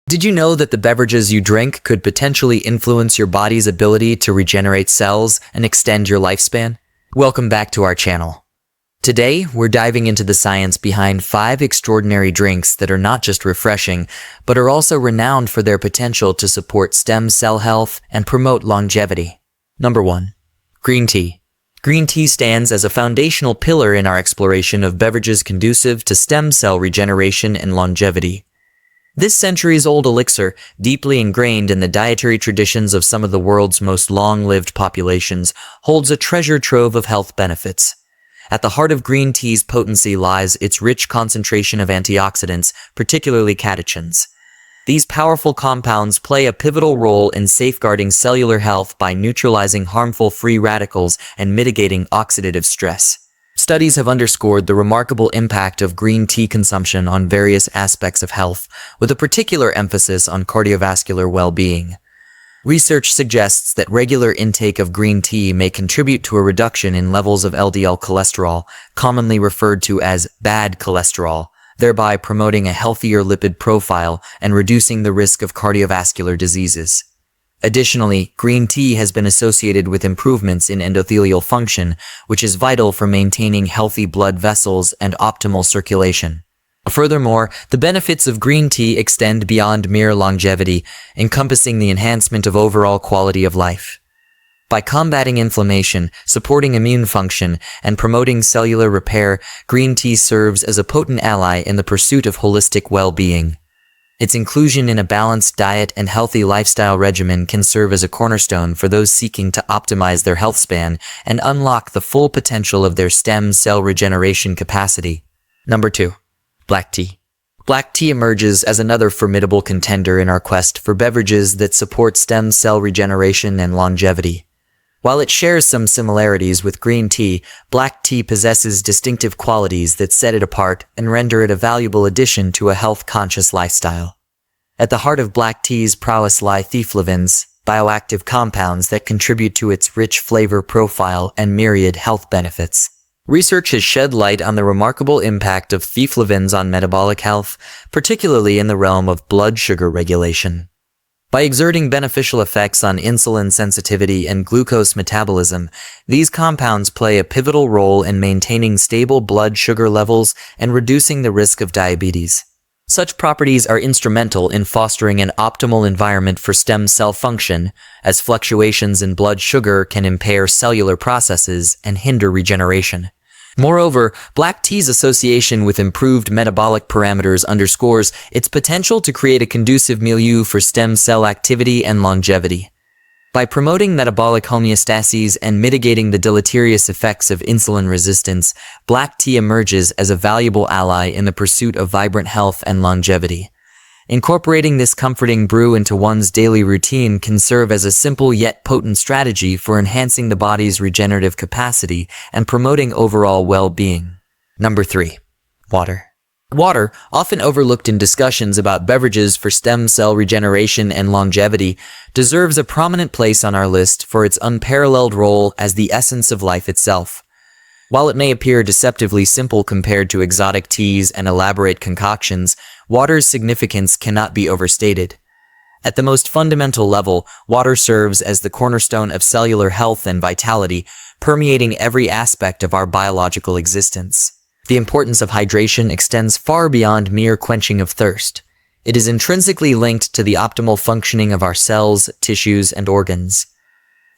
Did you know that the beverages you drink could potentially influence your body's ability to regenerate cells and extend your lifespan? Welcome back to our channel. Today, we're diving into the science behind 5 extraordinary drinks that are not just refreshing, but are also renowned for their potential to support stem cell health and promote longevity. Number 1. Green tea. Green tea stands as a foundational pillar in our exploration of beverages conducive to stem cell regeneration and longevity. This centuries-old elixir, deeply ingrained in the dietary traditions of some of the world's most long-lived populations, holds a treasure trove of health benefits. At the heart of green tea's potency lies its rich concentration of antioxidants, particularly catechins. These powerful compounds play a pivotal role in safeguarding cellular health by neutralizing harmful free radicals and mitigating oxidative stress. Studies have underscored the remarkable impact of green tea consumption on various aspects of health, with a particular emphasis on cardiovascular well-being. Research suggests that regular intake of green tea may contribute to a reduction in levels of LDL cholesterol, commonly referred to as bad cholesterol, thereby promoting a healthier lipid profile and reducing the risk of cardiovascular diseases. Additionally, green tea has been associated with improvements in endothelial function, which is vital for maintaining healthy blood vessels and optimal circulation. Furthermore, the benefits of green tea extend beyond mere longevity, encompassing the enhancement of overall quality of life. By combating inflammation, supporting immune function, and promoting cellular repair, green tea serves as a potent ally in the pursuit of holistic well-being. Its inclusion in a balanced diet and healthy lifestyle regimen can serve as a cornerstone for those seeking to optimize their health span and unlock the full potential of their stem cell regeneration capacity. Number 2. Black tea. Black tea emerges as another formidable contender in our quest for beverages that support stem cell regeneration and longevity. While it shares some similarities with green tea, black tea possesses distinctive qualities that set it apart and render it a valuable addition to a health-conscious lifestyle. At the heart of black tea's prowess lie thioflavins, bioactive compounds that contribute to its rich flavor profile and myriad health benefits. Research has shed light on the remarkable impact of thioflavins on metabolic health, particularly in the realm of blood sugar regulation. By exerting beneficial effects on insulin sensitivity and glucose metabolism, these compounds play a pivotal role in maintaining stable blood sugar levels and reducing the risk of diabetes. Such properties are instrumental in fostering an optimal environment for stem cell function, as fluctuations in blood sugar can impair cellular processes and hinder regeneration. Moreover, black tea's association with improved metabolic parameters underscores its potential to create a conducive milieu for stem cell activity and longevity. By promoting metabolic homeostasis and mitigating the deleterious effects of insulin resistance, black tea emerges as a valuable ally in the pursuit of vibrant health and longevity. Incorporating this comforting brew into one's daily routine can serve as a simple yet potent strategy for enhancing the body's regenerative capacity and promoting overall well-being. Number 3. Water. Water, often overlooked in discussions about beverages for stem cell regeneration and longevity, deserves a prominent place on our list for its unparalleled role as the essence of life itself. While it may appear deceptively simple compared to exotic teas and elaborate concoctions, water's significance cannot be overstated. At the most fundamental level, water serves as the cornerstone of cellular health and vitality, permeating every aspect of our biological existence. The importance of hydration extends far beyond mere quenching of thirst. It is intrinsically linked to the optimal functioning of our cells, tissues, and organs.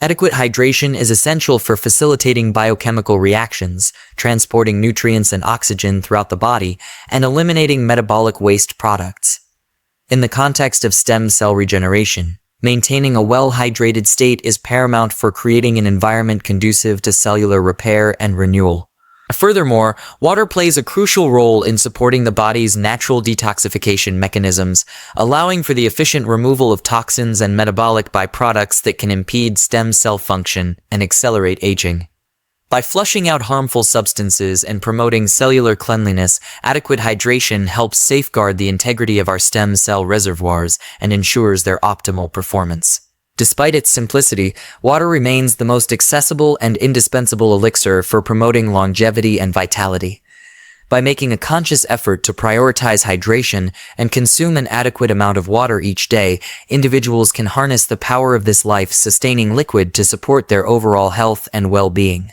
Adequate hydration is essential for facilitating biochemical reactions, transporting nutrients and oxygen throughout the body, and eliminating metabolic waste products. In the context of stem cell regeneration, maintaining a well-hydrated state is paramount for creating an environment conducive to cellular repair and renewal. Furthermore, water plays a crucial role in supporting the body's natural detoxification mechanisms, allowing for the efficient removal of toxins and metabolic byproducts that can impede stem cell function and accelerate aging. By flushing out harmful substances and promoting cellular cleanliness, adequate hydration helps safeguard the integrity of our stem cell reservoirs and ensures their optimal performance. Despite its simplicity, water remains the most accessible and indispensable elixir for promoting longevity and vitality. By making a conscious effort to prioritize hydration and consume an adequate amount of water each day, individuals can harness the power of this life-sustaining liquid to support their overall health and well-being.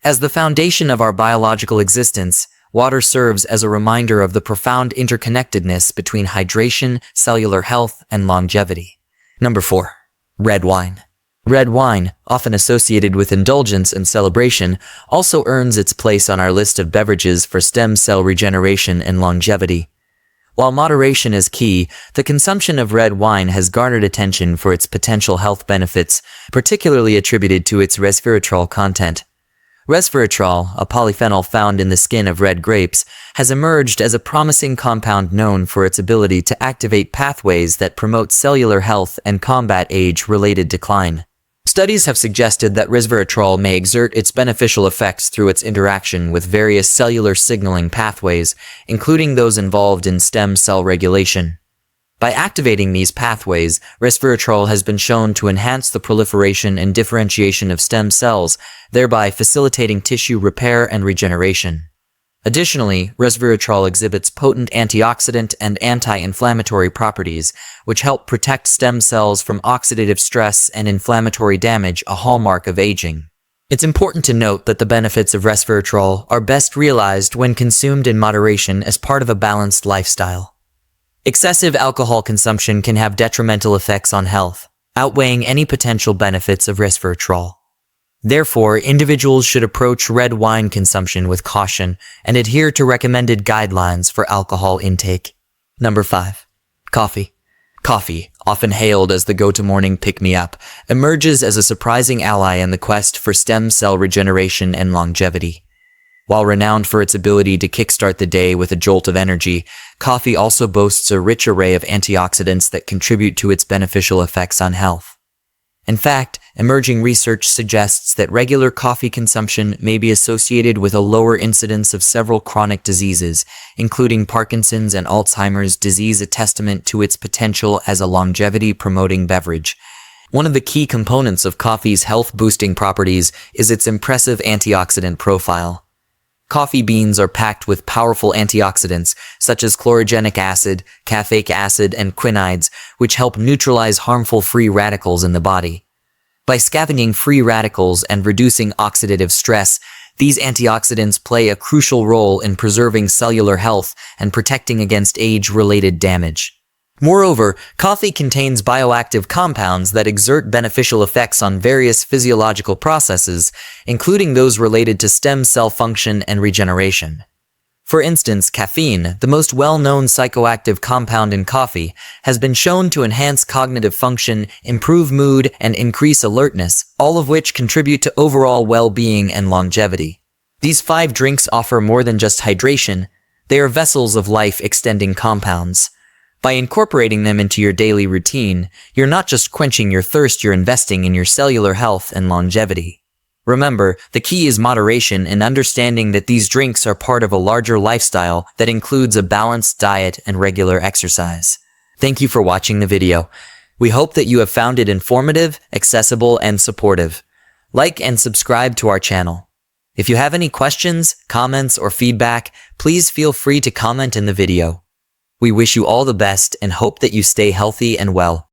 As the foundation of our biological existence, water serves as a reminder of the profound interconnectedness between hydration, cellular health, and longevity. Number 4. Red wine. Red wine, often associated with indulgence and celebration, also earns its place on our list of beverages for stem cell regeneration and longevity. While moderation is key, the consumption of red wine has garnered attention for its potential health benefits, particularly attributed to its resveratrol content. Resveratrol, a polyphenol found in the skin of red grapes, has emerged as a promising compound known for its ability to activate pathways that promote cellular health and combat age-related decline. Studies have suggested that resveratrol may exert its beneficial effects through its interaction with various cellular signaling pathways, including those involved in stem cell regulation. By activating these pathways, resveratrol has been shown to enhance the proliferation and differentiation of stem cells, thereby facilitating tissue repair and regeneration. Additionally, resveratrol exhibits potent antioxidant and anti-inflammatory properties, which help protect stem cells from oxidative stress and inflammatory damage, a hallmark of aging. It's important to note that the benefits of resveratrol are best realized when consumed in moderation as part of a balanced lifestyle. Excessive alcohol consumption can have detrimental effects on health, outweighing any potential benefits of resveratrol. Therefore, individuals should approach red wine consumption with caution and adhere to recommended guidelines for alcohol intake. Number 5. Coffee. Coffee, often hailed as the go-to morning pick-me-up, emerges as a surprising ally in the quest for stem cell regeneration and longevity. While renowned for its ability to kickstart the day with a jolt of energy, coffee also boasts a rich array of antioxidants that contribute to its beneficial effects on health. In fact, emerging research suggests that regular coffee consumption may be associated with a lower incidence of several chronic diseases, including Parkinson's and Alzheimer's disease, a testament to its potential as a longevity-promoting beverage. One of the key components of coffee's health-boosting properties is its impressive antioxidant profile. Coffee beans are packed with powerful antioxidants such as chlorogenic acid, caffeic acid, and quinoids, which help neutralize harmful free radicals in the body. By scavenging free radicals and reducing oxidative stress, these antioxidants play a crucial role in preserving cellular health and protecting against age-related damage. Moreover, coffee contains bioactive compounds that exert beneficial effects on various physiological processes, including those related to stem cell function and regeneration. For instance, caffeine, the most well-known psychoactive compound in coffee, has been shown to enhance cognitive function, improve mood, and increase alertness, all of which contribute to overall well-being and longevity. These 5 drinks offer more than just hydration; they are vessels of life-extending compounds. By incorporating them into your daily routine, you're not just quenching your thirst, you're investing in your cellular health and longevity. Remember, the key is moderation and understanding that these drinks are part of a larger lifestyle that includes a balanced diet and regular exercise. Thank you for watching the video. We hope that you have found it informative, accessible, and supportive. Like and subscribe to our channel. If you have any questions, comments, or feedback, please feel free to comment in the video. We wish you all the best and hope that you stay healthy and well.